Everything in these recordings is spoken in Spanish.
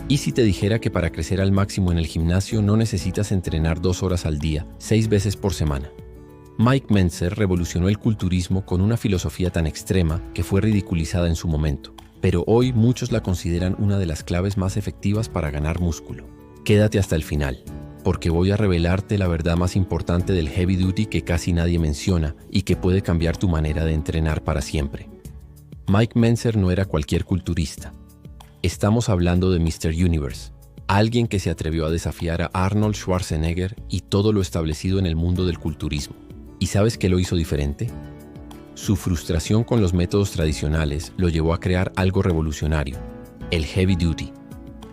¿Y si te dijera que para crecer al máximo en el gimnasio no necesitas entrenar 2 horas al día, 6 veces por semana? Mike Mentzer revolucionó el culturismo con una filosofía tan extrema que fue ridiculizada en su momento, pero hoy muchos la consideran una de las claves más efectivas para ganar músculo. Quédate hasta el final, porque voy a revelarte la verdad más importante del heavy duty que casi nadie menciona y que puede cambiar tu manera de entrenar para siempre. Mike Mentzer no era cualquier culturista. Estamos hablando de Mr. Universe, alguien que se atrevió a desafiar a Arnold Schwarzenegger y todo lo establecido en el mundo del culturismo. ¿Y sabes qué lo hizo diferente? Su frustración con los métodos tradicionales lo llevó a crear algo revolucionario, el heavy duty,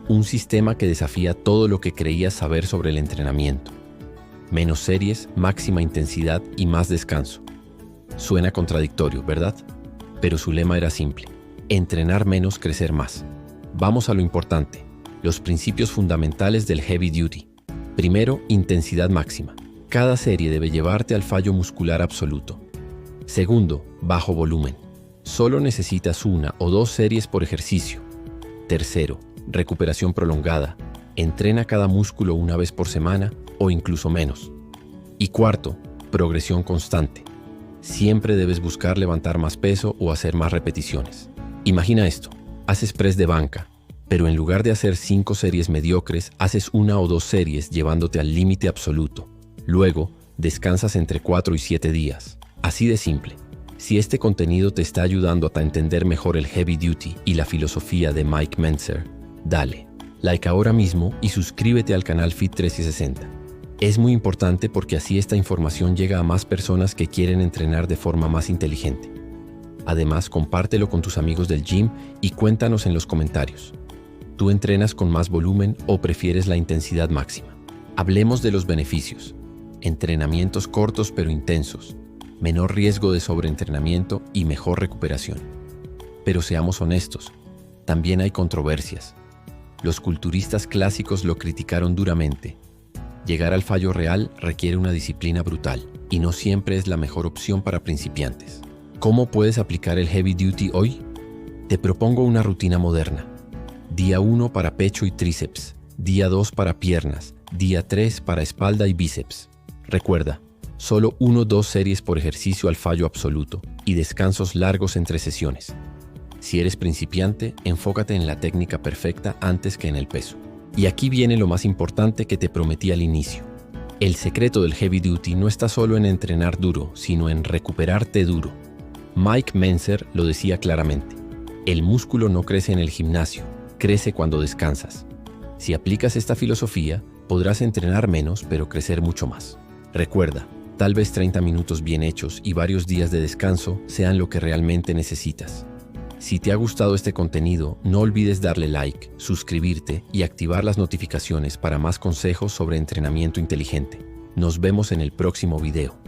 un sistema que desafía todo lo que creías saber sobre el entrenamiento. Menos series, máxima intensidad y más descanso. Suena contradictorio, ¿verdad? Pero su lema era simple: entrenar menos, crecer más. Vamos a lo importante, los principios fundamentales del heavy duty. Primero, intensidad máxima. Cada serie debe llevarte al fallo muscular absoluto. Segundo, bajo volumen. Solo necesitas 1 o 2 series por ejercicio. Tercero, recuperación prolongada. Entrena cada músculo 1 vez por semana o incluso menos. Y cuarto, progresión constante. Siempre debes buscar levantar más peso o hacer más repeticiones. Imagina esto: haces press de banca, pero en lugar de hacer 5 series mediocres, haces 1 o 2 series llevándote al límite absoluto. Luego, descansas entre 4 y 7 días. Así de simple. Si este contenido te está ayudando a entender mejor el heavy duty y la filosofía de Mike Mentzer, dale like ahora mismo y suscríbete al canal Fit360. Es muy importante porque así esta información llega a más personas que quieren entrenar de forma más inteligente. Además, compártelo con tus amigos del gym y cuéntanos en los comentarios. ¿Tú entrenas con más volumen o prefieres la intensidad máxima? Hablemos de los beneficios. Entrenamientos cortos pero intensos, menor riesgo de sobreentrenamiento y mejor recuperación. Pero seamos honestos, también hay controversias. Los culturistas clásicos lo criticaron duramente. Llegar al fallo real requiere una disciplina brutal y no siempre es la mejor opción para principiantes. ¿Cómo puedes aplicar el heavy duty hoy? Te propongo una rutina moderna. Día 1 para pecho y tríceps, día 2 para piernas, día 3 para espalda y bíceps. Recuerda, solo 1 o 2 series por ejercicio al fallo absoluto y descansos largos entre sesiones. Si eres principiante, enfócate en la técnica perfecta antes que en el peso. Y aquí viene lo más importante que te prometí al inicio. El secreto del heavy duty no está solo en entrenar duro, sino en recuperarte duro. Mike Mentzer lo decía claramente: el músculo no crece en el gimnasio, crece cuando descansas. Si aplicas esta filosofía, podrás entrenar menos, pero crecer mucho más. Recuerda, tal vez 30 minutos bien hechos y varios días de descanso sean lo que realmente necesitas. Si te ha gustado este contenido, no olvides darle like, suscribirte y activar las notificaciones para más consejos sobre entrenamiento inteligente. Nos vemos en el próximo video.